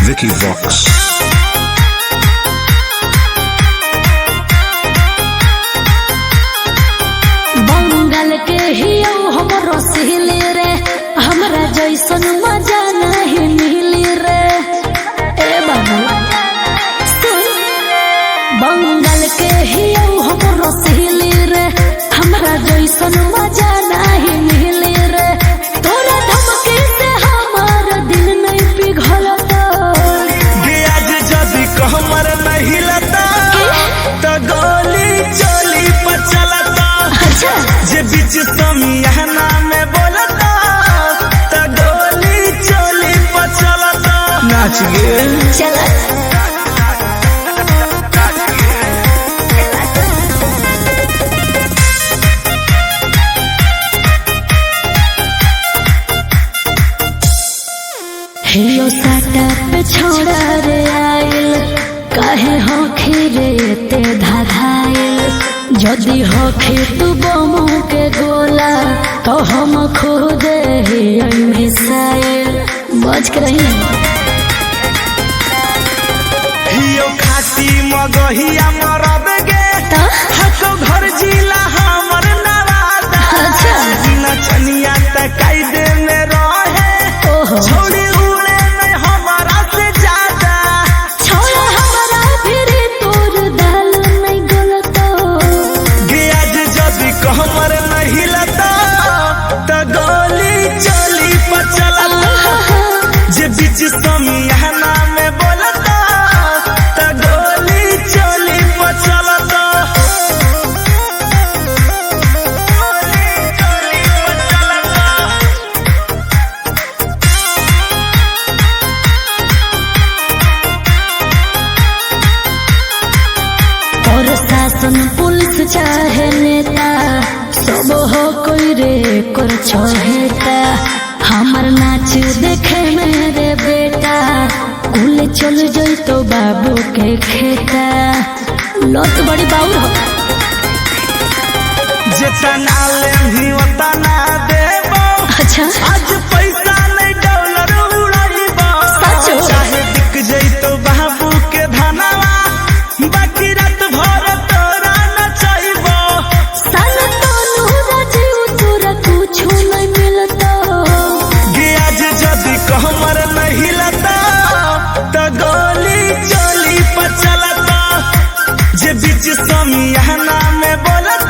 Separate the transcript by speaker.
Speaker 1: Vicky Vox.
Speaker 2: Bengal के ही हमरो सिहली रे, हमरा जैसन मजा नहीं मिली रे। ए बाबू बंगाल के ही हमरो सिहली रे, हमरा जैसन मजा नहीं मिली रे। तोरा धमकी से हमार दिल नहीं पिघलता।
Speaker 3: आज जदी कहमर नहीं लता तो गोली चोली पर चलता।
Speaker 2: अच्छा
Speaker 3: जे बीच समियाना में बोलता तो गोली चोली पर चलता। नाच गे
Speaker 2: चल हियो साटा पे छोड़ा रे आइल, काहे होखी रे ते धाधाइल। जदि होखी तू बमू के गोला तो हम खुद ही मिसाइल। बच के रही
Speaker 3: हियो खाती मगहिया मरब गे
Speaker 2: तो
Speaker 3: हको घर जिला हमर नवादा।
Speaker 2: अच्छा।
Speaker 3: नचनिया त कायदे में रहे
Speaker 2: ओहो
Speaker 3: छोड़ी उड़े में हमारा से ज्यादा।
Speaker 2: छोड़ा हमारा फिर तोर दाल नहीं गलतो।
Speaker 3: गे आज जदी कहमर नहीं लता तो गोली चली पर चलता। जे बीच समियाना में बोलता तो गोली चली पर चलता। गोली चली पर चलता।
Speaker 2: और शासन पुलिस चाहे नेता सब हो कोई रे कर छोहेता। हमार नाच देखे मेरे बेटा कुल चल जाई तो बाबू के खेता। लत बड़ी बाउर हो
Speaker 3: जितना लेही उतना देबो।
Speaker 2: अच्छा
Speaker 3: आज पैसा नहीं डॉलर उड़ाइबो।
Speaker 2: सचो?
Speaker 3: चाहे बिक जइतो बाबू के धनवा बाकी रात भर तोरा नचइबो।
Speaker 2: सन तो नूरा जीव तोरा कुछ नहीं मिलता।
Speaker 3: गे आज जदी कहमर नहीं लता तो गोली चली पर चलता। जे बीच समियाना में बोलता